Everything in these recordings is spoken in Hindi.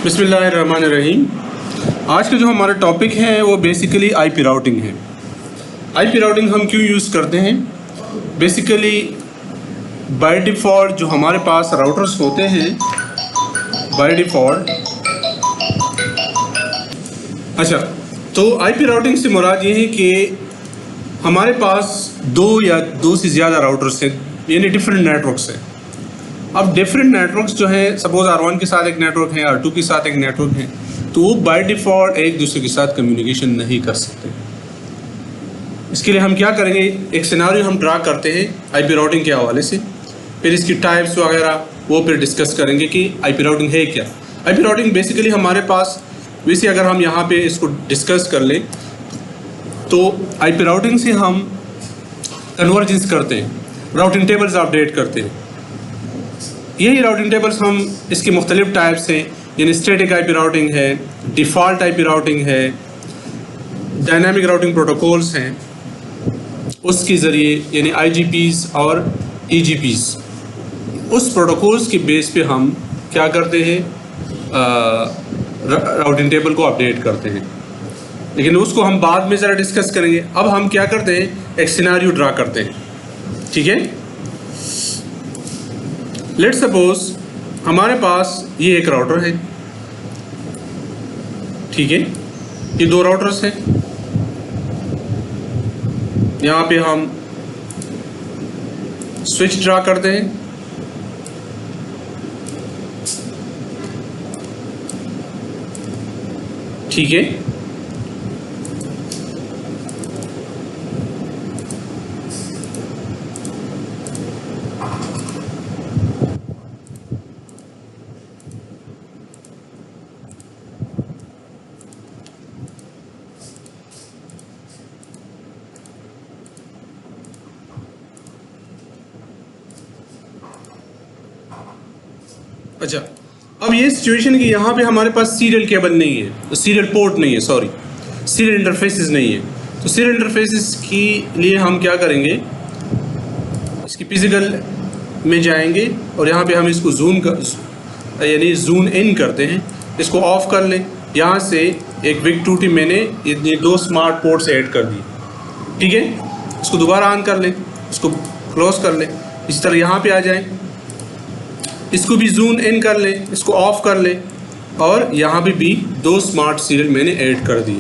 बिस्मिल्लाहिर्रहमानिर्रहीम। आज का जो हमारा टॉपिक है वो बेसिकली आईपी राउटिंग है। आईपी राउटिंग हम क्यों यूज़ करते हैं? बेसिकली बाय डिफ़ॉल्ट जो हमारे पास राउटर्स होते हैं बाय डिफ़ॉल्ट, अच्छा, तो आईपी राउटिंग से मुराद ये है कि हमारे पास दो या दो से ज़्यादा राउटर्स हैं, यानी डिफरेंट नेटवर्क्स हैं। अब डिफरेंट नेटवर्क्स जो हैं, सपोज R1 के साथ एक नेटवर्क है, R2 के साथ एक नेटवर्क है, तो वो बाय डिफ़ॉल्ट एक दूसरे के साथ कम्युनिकेशन नहीं कर सकते। इसके लिए हम क्या करेंगे, एक सिनारियो हम ड्रा करते हैं आईपी राउटिंग के हवाले से, फिर इसकी टाइप्स वगैरह वो फिर डिस्कस करेंगे कि आईपी राउटिंग है क्या। आईपी राउटिंग बेसिकली हमारे पास, वैसे अगर हम यहाँ पे इसको डिस्कस कर लें तो आईपी राउटिंग से हम कन्वर्जेंस करते हैं, राउटिंग टेबल्स अपडेट करते हैं। यही राउटिंग टेबल्स हम इसकी मुख्तलिफ टाइप्स हैं, यानी स्टैटिक आईपी राउटिंग है, डिफ़ॉल्ट आईपी राउटिंग है, डायनामिक राउटिंग प्रोटोकॉल्स हैं, उसके ज़रिए यानी IGPs और EGPs, उस प्रोटोकॉल्स के बेस पे हम क्या करते हैं, राउटिंग टेबल को अपडेट करते हैं। लेकिन उसको हम बाद में ज़रा डिस्कस करेंगे। अब हम क्या करते हैं, एक सिनारियो ड्रा करते हैं, ठीक है। लेट्स सपोज हमारे पास ये एक राउटर है, ठीक है, ये दो राउटर्स हैं। यहाँ पे हम स्विच ड्रा करते हैं, ठीक है। अच्छा, अब ये सिचुएशन है कि यहाँ पे हमारे पास सीरियल केबल नहीं है, सीरियल पोर्ट नहीं है, सॉरी, सीरियल इंटरफेसेस नहीं है। तो सीरियल इंटरफेसेस के लिए हम क्या करेंगे, इसकी फिजिकल में जाएंगे और यहाँ पे हम इसको जूम कर यानी जूम इन करते हैं, इसको ऑफ कर लें। यहाँ से एक बिग टूटी मैंने ये दो स्मार्ट पोर्ट्स ऐड कर दी, ठीक है। इसको दोबारा ऑन कर लें, इसको क्लोज कर लें। इसी तरह यहाँ पे आ जाएं, इसको भी जूम इन कर लें, इसको ऑफ कर लें, और यहाँ पे भी दो स्मार्ट सीरियल मैंने ऐड कर दिए।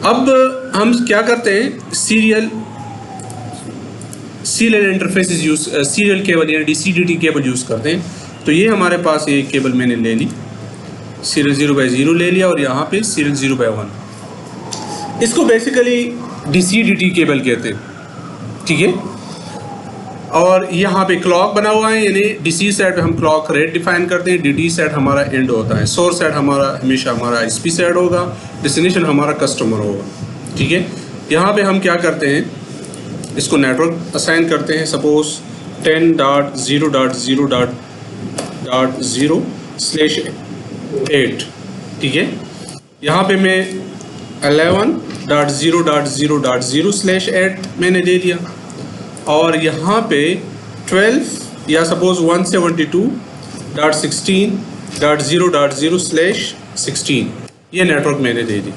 अब हम क्या करते हैं, serial interfaces use, serial cable यानी CDT केबल यूज़ करते हैं। तो ये हमारे पास ये केबल मैंने ले ली, सीरियल 0/0 ले लिया, और यहाँ पे सीरियल 0/1। इसको बेसिकली DCDT केबल कहते हैं, ठीक है। और यहाँ पे क्लॉक बना हुआ है, यानी DC सेट हम क्लॉक रेट डिफाइन करते हैं, DT सेट हमारा एंड होता है, सोर्स सेट हमारा हमेशा हमारा ISP सेट होगा, डेस्टिनेशन हमारा कस्टमर होगा, ठीक है। यहाँ पे हम क्या करते हैं, इसको नेटवर्क असाइन करते हैं, सपोज 10.0.0.0/8, ठीक है। यहाँ पे मैं 11.0.0.0/8 मैंने दे दिया, और यहाँ पे 12 या सपोज 172.16.0.0/16 ये नेटवर्क मैंने दे दी,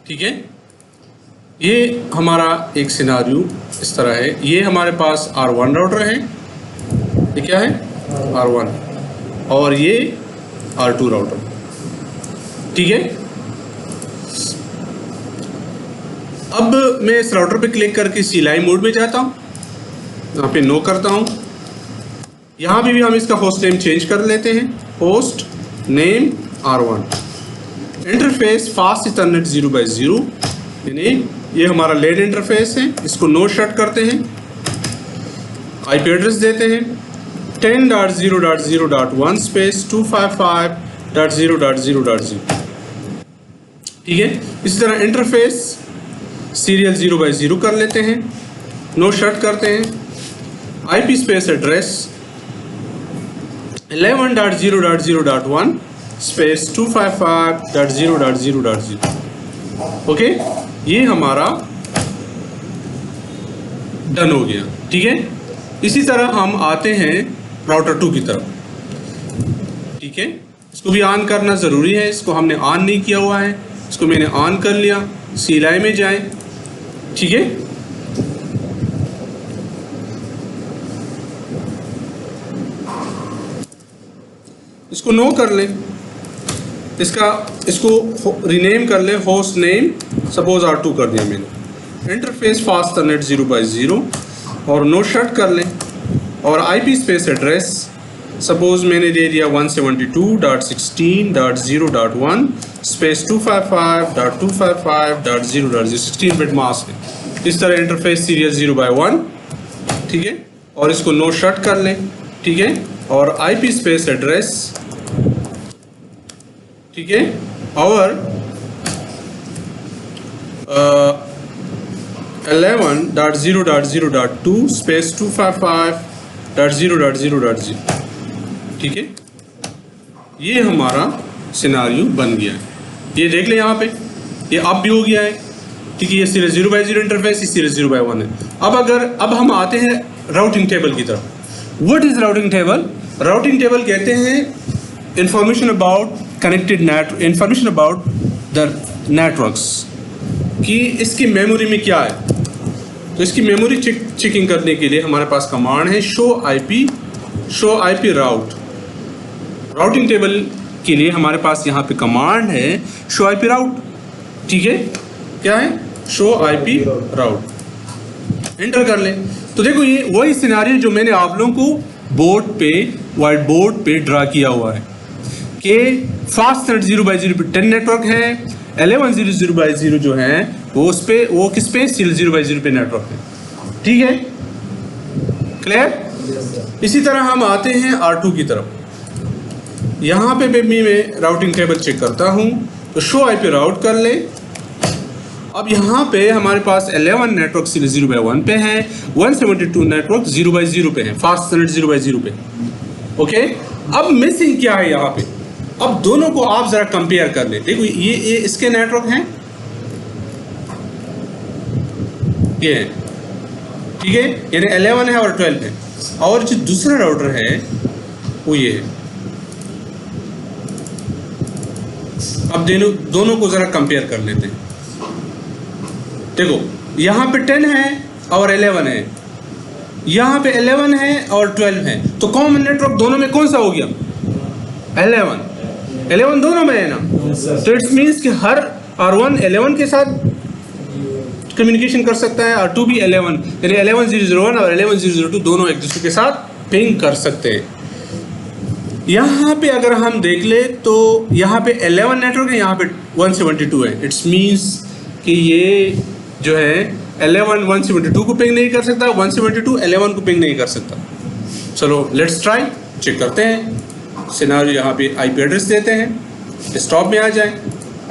ठीक है। ये हमारा एक सिनारियो इस तरह है। ये हमारे पास R1 राउटर है, ये क्या है R1, और ये R2 राउटर, ठीक है। अब मैं इस राउटर पे क्लिक करके CLI मोड में जाता हूँ, यहाँ पे नो करता हूँ। यहाँ पे भी हम इसका होस्ट नेम चेंज कर लेते हैं, host name R1, interface fast Ethernet 0/0, यानी ये हमारा लेड इंटरफेस है, इसको नो शट करते हैं। IP एड्रेस देते हैं 10.0.0.1 स्पेस 255.0.0.0, ठीक है। इसी तरह इंटरफेस सीरियल 0/0 कर लेते हैं, नो शट करते हैं। IP space address 11.0.0.1 space 255.0.0.0, okay. ये हमारा डन हो गया, ठीक है। इसी तरह हम आते हैं राउटर 2 की तरफ, ठीक है। इसको भी ऑन करना ज़रूरी है, इसको हमने ऑन नहीं किया हुआ है, इसको मैंने ऑन कर लिया। CLI में जाएं, ठीक है। इसको नो कर लें, इसको रीनेम कर लें, होस्ट नेम सपोज R2 कर दिया मैंने। इंटरफेस फास्ट नेट 0/0 और नो शट कर लें। और IP स्पेस एड्रेस सपोज मैंने दे दिया 172.16.0.1 स्पेस 255.255.0.0 16 बिट मास्क है। इस तरह इंटरफेस सीरियल 0/1, ठीक है। और इसको नो शट कर लें, ठीक है। और IP स्पेस एड्रेस, ठीक है, और 11.0.0.2 स्पेस 255.0.0.0, ठीक है। ये हमारा सिनारियो बन गया है। ये देख लें यहाँ पे, ये अब भी हो गया है, ठीक है। ये सीरियल 0/0 इंटरफेस, ये सीरियल 0/1 है। अब हम आते हैं राउटिंग टेबल की तरफ। What is routing table? Routing table कहते हैं information about connected information about the networks, कि इसकी मेमोरी में क्या है। तो इसकी मेमोरी चेकिंग करने के लिए हमारे पास कमांड है शो IP राउट। राउटिंग टेबल के लिए हमारे पास यहाँ पे कमांड है शो IP राउट, ठीक है। क्या है? शो IP राउट। एंटर कर लें तो देखो ये वही सिनारियो जो मैंने आप लोगों को बोर्ड पे, व्हाइट बोर्ड पे ड्रा किया हुआ है कि फास्ट नेट 0/0 पे 10 नेटवर्क है, 11.0.0 जो है वो उस पे, वो किस पे, 0/0 पे नेटवर्क है, ठीक है। क्लियर? इसी तरह हम आते हैं R2 की तरफ। यहाँ पे भी मैं राउटिंग टेबल चेक करता हूँ तो शो IP राउट कर ले। अब यहाँ पे हमारे पास 11 नेटवर्क 0/1 पे है, 172 नेटवर्क 0/0 पे है, फास्ट नेट 0/0 पे, ओके। अब मिसिंग क्या है यहाँ पे? अब दोनों को आप जरा कंपेयर कर ले। देखो ये इसके नेटवर्क हैं, ये है, ठीक है, यानी 11 है और 12 है। और जो दूसरा राउटर है वो ये है। अब दोनों को जरा कंपेयर कर लेते हैं। देखो यहाँ पे 10 है और 11 है, यहाँ पे 11 है और 12 है, तो कॉमन नेटवर्क दोनों में कौन सा हो गया? 11 दोनों में है ना। तो इट्स मीन्स कि हर R1 11 के साथ कम्युनिकेशन कर सकता है, R2 भी 11, यानी 11.0.0.1 और 11.0.0.2 दोनों एक दूसरे के साथ पिंग कर सकते हैं। यहाँ पे अगर हम देख ले तो यहाँ पे 11 नेटवर्क है, यहाँ पे 172 है। इट्स मीन्स कि ये जो है 11 172 को पिंग नहीं कर सकता, 172 11 को पिंग नहीं कर सकता। चलो लेट्स ट्राई, चेक करते हैं। सिनारियो यहाँ पे IP एड्रेस देते हैं, डेस्कटॉप में आ जाए,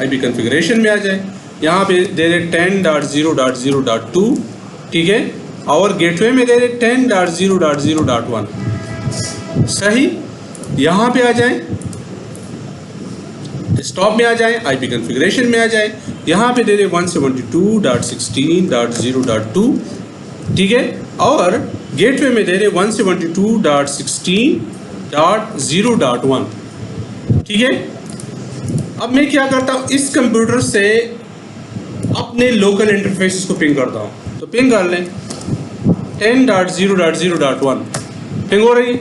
IP कॉन्फ़िगरेशन में आ जाए, यहाँ पे दे रहे 10.0.0.2, ठीक है, और गेटवे में दे रहे 10.0.0.1, सही। यहाँ पे आ जाए, डेस्कटॉप में आ जाए, IP कॉन्फ़िगरेशन में आ जाए, यहाँ पे दे रहे 172.16.0.2, ठीक है, और गेटवे में दे रहे 172.16.0.1, ठीक है। अब मैं क्या करता हूँ, इस कंप्यूटर से अपने लोकल इंटरफेस को पिंग करता हूँ। तो पिंग कर लें 10.0.0.1, पिंग हो रही है।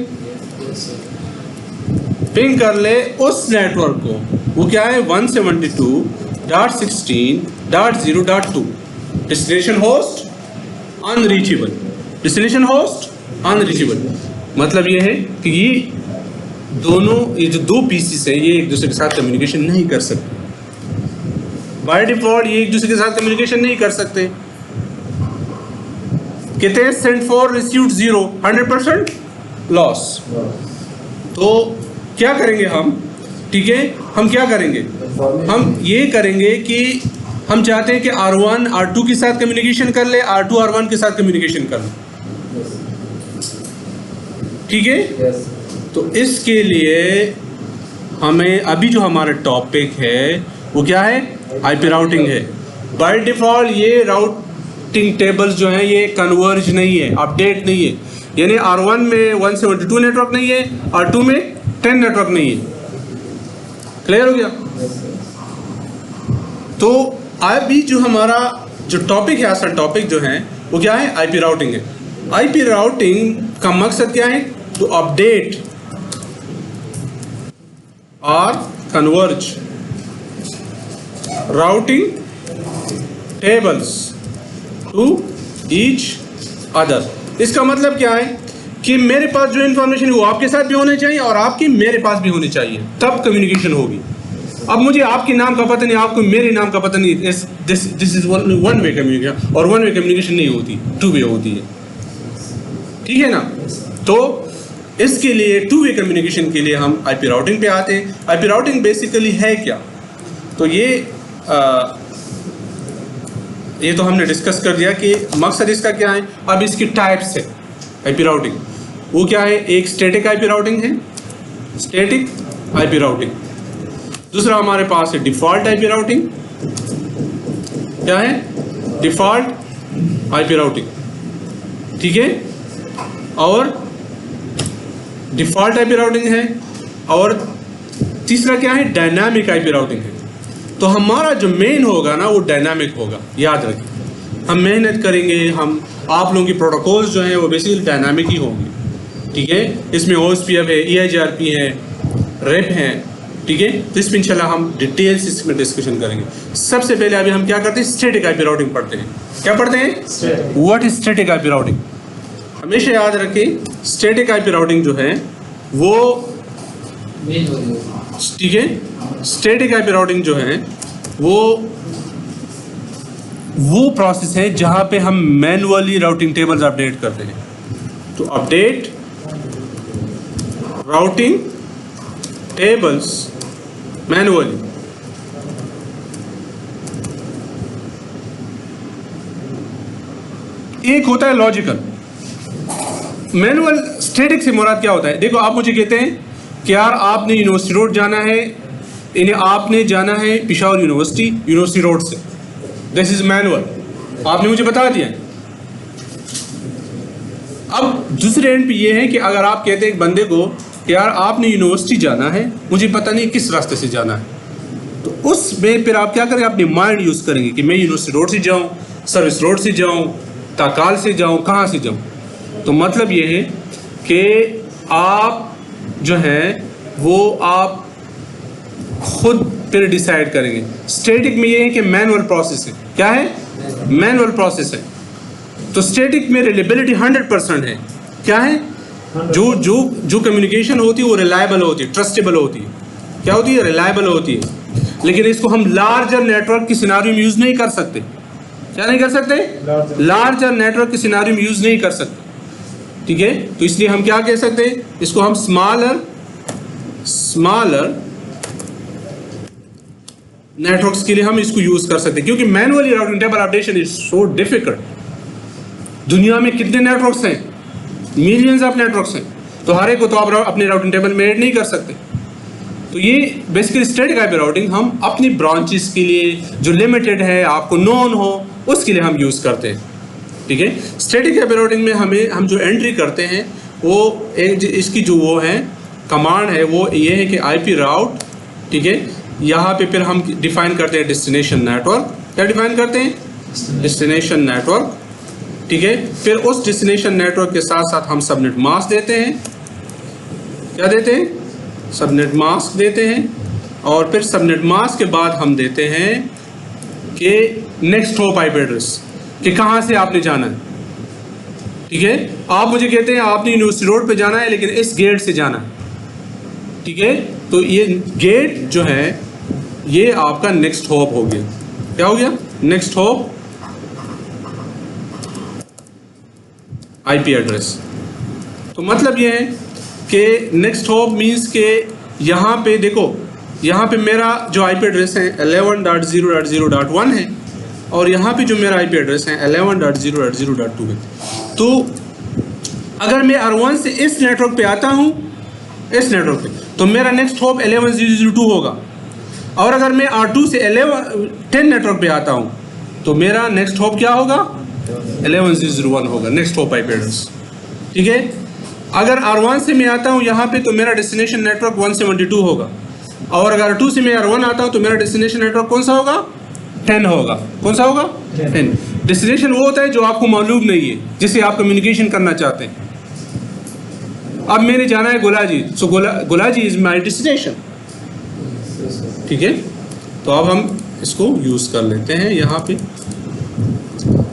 पिंग कर ले उस नेटवर्क को, वो क्या है 172.16.0.2। Destination host unreachable, destination host unreachable. मतलब ये है कि ये जो दो पीसीस हैं ये एक दूसरे के साथ कम्युनिकेशन नहीं कर सकते। बाय डिफॉल्ट ये एक दूसरे के साथ कम्युनिकेशन नहीं कर सकते। कहते हैं सेंड फॉर रिसीव्ड 0, 100% लॉस। तो क्या करेंगे हम, ठीक है, हम क्या करेंगे, हम ये करेंगे कि हम चाहते हैं कि R1 R2 के साथ कम्युनिकेशन कर ले, R2 R1 के साथ कम्युनिकेशन कर ले, ठीक है। तो इसके लिए हमें अभी जो हमारा टॉपिक है वो क्या है, IP राउटिंग है। बाय डिफॉल्ट ये राउटिंग टेबल्स जो हैं ये कन्वर्ज नहीं है, अपडेट नहीं है। यानी R1 में 172 नेटवर्क नहीं है, R2 में 10 नेटवर्क नहीं है। क्लियर हो गया? तो अभी जो हमारा जो टॉपिक है, असल टॉपिक जो है वो क्या है? आईपी राउटिंग है। आईपी राउटिंग का मकसद क्या है? टू अपडेट और converge routing tables to each other। इसका मतलब क्या है कि मेरे पास जो इंफॉर्मेशन है वो आपके साथ भी होनी चाहिए और आपकी मेरे पास भी होनी चाहिए, तब कम्युनिकेशन होगी। अब मुझे आपके नाम का पता नहीं, आपको मेरे नाम का पता नहीं, this is one way communication, और वन वे कम्युनिकेशन नहीं होती, टू वे होती है। ठीक है ना? तो इसके लिए टू वे कम्युनिकेशन के लिए हम आईपी राउटिंग पे आते हैं। आईपी राउटिंग बेसिकली है क्या? तो ये तो हमने डिस्कस कर दिया कि मकसद इसका क्या है। अब इसकी टाइप्स है आईपी राउटिंग, वो क्या है? एक स्टैटिक आईपी राउटिंग है, स्टैटिक आईपी राउटिंग। दूसरा हमारे पास है डिफ़ॉल्ट आईपी राउटिंग। क्या है? Default IP routing. ठीक है? और डिफ़ॉल्ट आईपी राउटिंग है, और तीसरा क्या है? डायनामिक आईपी राउटिंग है। तो हमारा जो मेन होगा ना वो डायनामिक होगा, याद रखिए। हम मेहनत करेंगे, हम आप लोगों की प्रोटोकॉल्स जो हैं वो बेसिकली डायनामिक ही होंगे। ठीक है? इसमें OSPF है, EIGRP है, रेप है। ठीक है? तो इसमें इंशाल्लाह हम डिटेल्स इसमें डिस्कशन करेंगे। सबसे पहले अभी हम क्या करते हैं? स्टैटिक आईपी राउटिंग पढ़ते हैं। क्या पढ़ते हैं? What is static IP routing? हमेशा याद रखें, स्टैटिक आईपी राउटिंग जो है वो, ठीक है, स्टैटिक आईपी राउटिंग जो है वो प्रोसेस है जहां पे हम मैनुअली राउटिंग टेबल्स अपडेट करते हैं। तो अपडेट राउटिंग टेबल्स मैनुअली। एक होता है लॉजिकल। मैनुअल स्टैटिक से मुराद क्या होता है? देखो, आप मुझे कहते हैं कि यार आपने यूनिवर्सिटी रोड जाना है, इन्हें आपने जाना है पेशावर यूनिवर्सिटी रोड से। दिस इज मैनुअल, आपने मुझे बता दिया। अब दूसरे एंड पे ये है कि अगर आप कहते हैं एक बंदे को कि यार आपने यूनिवर्सिटी जाना है, मुझे पता नहीं किस रास्ते से जाना है, तो उस में फिर आप क्या करेंगे? अपनी माइंड यूज़ करेंगे कि मैं यूनिवर्सिटी रोड से जाऊँ, सर्विस रोड से जाऊँ, ताकाल से जाऊँ, कहाँ से जाऊँ। तो मतलब ये है कि आप जो है वो आप खुद फिर डिसाइड करेंगे। स्टैटिक में ये है कि मैनुअल प्रोसेस है। क्या है? मैनुअल प्रोसेस है। तो स्टैटिक में रिलायबिलिटी 100% है। क्या है? जो कम्युनिकेशन होती है वो रिलायबल होती है, ट्रस्टेबल होती है। क्या होती है? रिलायबल होती है। लेकिन इसको हम लार्जर नेटवर्क की सिनारियो में यूज़ नहीं कर सकते। क्या नहीं कर सकते? लार्जर नेटवर्क की सिनारियो में यूज़ नहीं कर सकते। ठीक है? तो इसलिए हम क्या कह सकते हैं? इसको हम स्मॉलर नेटवर्क्स के लिए हम इसको यूज कर सकते हैं, क्योंकि manually routing table updation is so difficult. दुनिया में कितने नेटवर्क्स हैं? मिलियंस ऑफ नेटवर्क्स हैं। तो हर एक को तो आप अपने राउटिंग टेबल में ऐड नहीं कर सकते। तो ये बेसिकली स्टैटिक आईपी राउटिंग हम अपनी ब्रांचेस के लिए जो लिमिटेड है, आपको नोन हो, उसके लिए हम यूज़ करते हैं। ठीक है? स्टैटिक आईपी राउटिंग में हम जो एंट्री करते हैं वो एक इसकी जो वो है कमांड है वो ये है कि आईपी राउट। ठीक है? यहाँ पे फिर हम डिफाइन करते हैं डेस्टिनेशन नेटवर्क। क्या डिफाइन करते हैं? Destination network. ठीक है? फिर उस डेस्टिनेशन नेटवर्क के साथ साथ हम सबनेट मास्क देते हैं। क्या देते हैं? सबनेट मास्क देते हैं। और फिर सबनेट मास्क के बाद हम देते हैं कि नेक्स्ट होप आईपी एड्रेस, कि कहाँ से आपने जाना है। ठीक है? आप मुझे कहते हैं आपने यूनिवर्सिटी रोड पे जाना है, लेकिन इस गेट से जाना है। ठीक है? तो ये गेट जो है ये आपका नेक्स्ट होप हो गया। क्या हो गया? Next hop IP address. तो मतलब ये है कि नेक्स्ट होप मींस के यहाँ पे देखो, यहाँ पे मेरा जो आईपी एड्रेस है 11.0.0.1 है, और यहाँ पे जो मेरा आईपी एड्रेस है 11.0.0.2 है। तो अगर मैं R1 से इस नेटवर्क पे आता हूँ, इस नेटवर्क पे, तो मेरा नेक्स्ट होप 11.0.0.2 होगा। और अगर मैं R2 से 10 नेटवर्क पे आता हूँ, तो मेरा नेक्स्ट होप क्या होगा? 11.0.0.1 होगा, नेक्स्ट होप आईपी एड्रेस। ठीक है। अगर R1 से मैं आता हूँ यहाँ पे तो मेरा डेस्टिनेशन नेटवर्क 172 होगा, और अगर R2 से मैं R1 आता हूँ तो मेरा डेस्टिनेशन नेटवर्क कौन सा होगा? 10 होगा। कौन सा होगा? 10। डेस्टिनेशन वो होता है जो आपको मालूम नहीं है, जिससे आप कम्युनिकेशन करना चाहते हैं। अब मैंने जाना है गोलाजी, सो गोलाजी इज माई डेस्टिनेशन। ठीक है, तो अब हम इसको यूज़ कर लेते हैं। यहाँ पे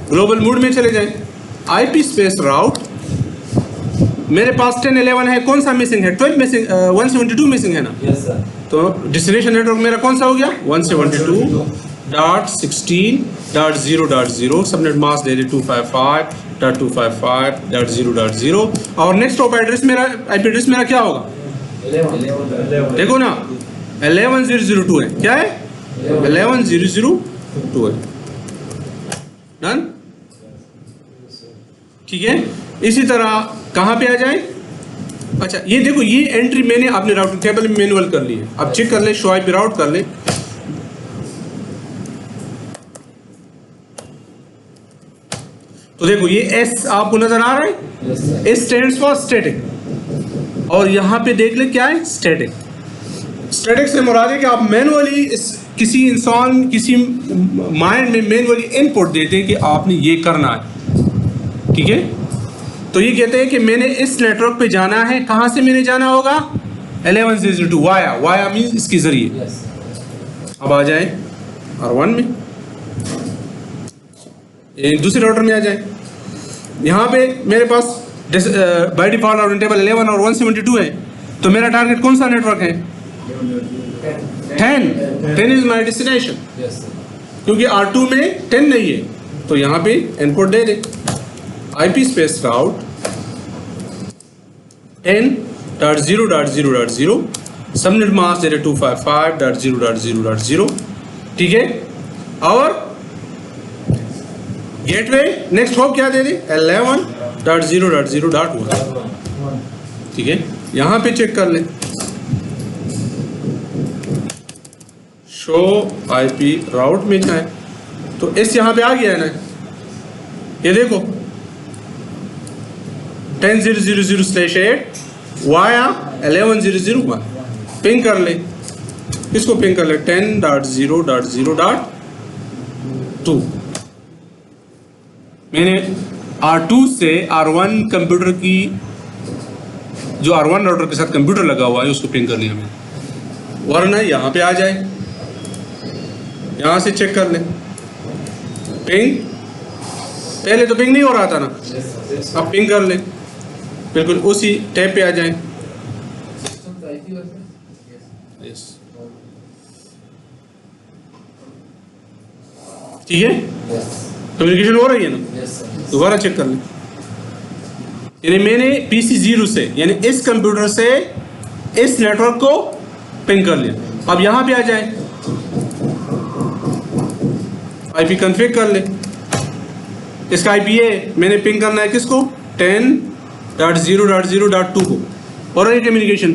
ग्लोबल मोड में चले जाएं। IP स्पेस राउट, मेरे पास 10 11 है, कौन सा मिसिंग है? 12 मिसिंग, 172 मिसिंग है ना? Yes sir. तो डेस्टिनेशन नेटवर्क मेरा कौन सा हो गया? 172.16.0.0, सबनेट मास्क दे दे 255.255.0.0, और नेक्स्ट टॉप एड्रेस मेरा IP एड्रेस मेरा क्या होगा? 11 देखो ना, 11002 है। क्या है? 11002 है। डन। ठीक है, इसी तरह कहाँ पे आ जाए? अच्छा, ये देखो, ये एंट्री मैंने अपने राउटिंग टेबल में मैनुअल कर ली है। अब चेक कर ले, शो IP राउट कर ले। तो देखो ये S आपको नजर आ रहा है? S स्टैंड्स फॉर स्टैटिक, और यहाँ पे देख ले क्या है? स्टैटिक। स्टैटिक से मुराद है कि आप मैनुअली किसी इंसान, किसी माइंड में मैनुअली इनपुट देते हैं कि आपने ये करना है। ठीक है, तो ये कहते हैं कि मैंने इस नेटवर्क पे जाना है। कहाँ से मैंने जाना होगा? 1102 वाया मीन्स इसके जरिए। अब आ जाए R1 में, एक दूसरे राउटर में आ जाए। यहाँ पे मेरे पास बाय डिफॉल्ट राउटिंग टेबल 11 और 172 है, तो मेरा टारगेट कौन सा नेटवर्क है? 10 इज माई डेस्टिनेशन, क्योंकि R2 में 10 नहीं है। तो यहाँ पे इनपुट दे दे IP स्पेस राउट 10.0.0.0, सबनेट मास्क दे दे 255.0.0.0। ठीक है, और गेटवे नेक्स्ट हॉप क्या दे दे? 11.0.0.1। ठीक है, यहाँ पे चेक कर ले, शो IP राउट में जाए तो S यहाँ पे आ गया है ना? ये देखो 10.0.0.0/8 वाया 11.0.0.1 पिंग कर ले। किसको पिंग कर ले? 10.0.0.2। मैंने R2 से R1 कंप्यूटर की, जो R1 राउटर के साथ कंप्यूटर लगा हुआ है, उसको पिंग कर लिया मैंने। वरना यहाँ पे आ जाए, यहाँ से चेक कर ले पिंग। पहले तो पिंग नहीं हो रहा था ना, अब पिंग कर ले, बिल्कुल उसी टैब पे आ जाए। ठीक है, कम्युनिकेशन हो रही है ना? दोबारा चेक कर ले। यानी मैंने PC 0 से, यानी इस कंप्यूटर से इस नेटवर्क को पिंग कर लिया। अब यहाँ पे आ जाए, IP कॉन्फ़िगर कर ले। इसका IPA मैंने पिंग करना है किसको? 10.0.0.2 को। और ये कम्युनिकेशन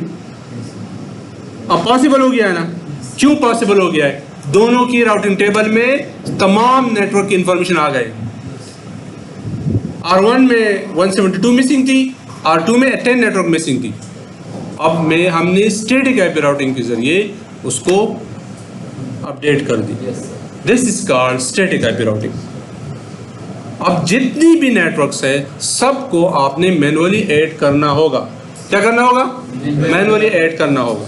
अब पॉसिबल हो गया है ना? क्यों पॉसिबल हो गया है? दोनों की राउटिंग टेबल में तमाम नेटवर्क की इंफॉर्मेशन आ गए। R1 में 172 मिसिंग थी, R2 में 10 नेटवर्क मिसिंग थी। अब हमने स्टैटिक IP राउटिंग के जरिए उसको अपडेट कर दी। This is called static IP routing. अब जितनी भी नेटवर्क्स है सबको आपने मैनुअली ऐड करना होगा। क्या करना होगा? मैनुअली ऐड करना होगा।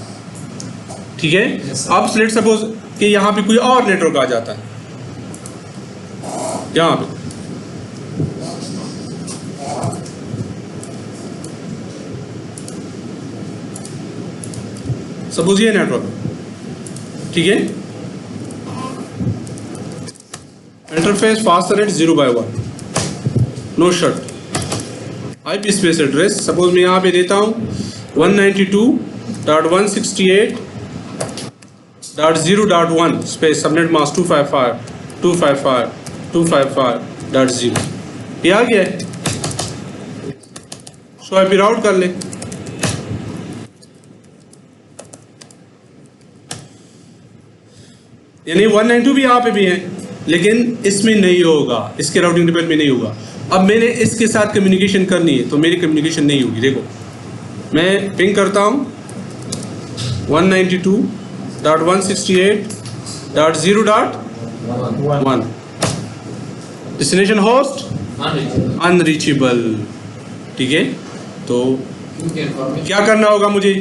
ठीक है, अब लेट सपोज कि यहाँ पे कोई और नेटवर्क आ जाता है, यहाँ पे सपोज ये नेटवर्क, ठीक है, interface fast rate 0/1, no shut. IP space address suppose मैं यहाँ पे देता हूँ 192.168.0.1 स्पेस सबनेट मास्क 255.255.255.0। ये आ गया है। शो IP राउट कर ले। यानी 192 भी यहाँ पे भी है, लेकिन इसमें नहीं होगा, इसके राउटिंग टेबल में नहीं होगा। अब मैंने इसके साथ कम्युनिकेशन करनी है तो मेरी कम्युनिकेशन नहीं होगी। देखो मैं पिंग करता हूँ 192.168.0.1 डेस्टिनेशन होस्ट अनरीचेबल। ठीक है, तो क्या करना होगा मुझे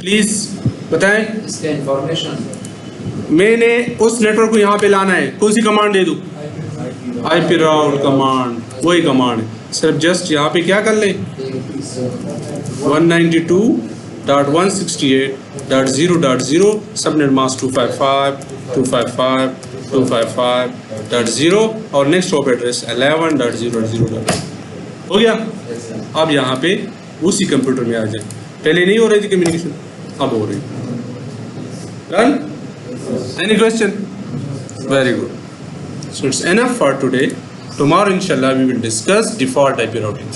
प्लीज बताएं। इसका इंफॉर्मेशन मैंने उस नेटवर्क को यहाँ पे लाना है, कौन सी कमांड दे दूँ? IP राउट कमांड, वही कमांड है। सिर्फ जस्ट यहाँ पे क्या कर ले 192.168.0.0 सबनेट मास्क 255.255.255.0 और नेक्स्ट हॉप एड्रेस 11.0.0 हो गया। अब यहाँ पे उसी कंप्यूटर में आ जाए। पहले नहीं हो रही थी कम्युनिकेशन, अब हो रही। Done? Any question? Very good. So it's enough for today. Tomorrow inshallah we will discuss default IP routing.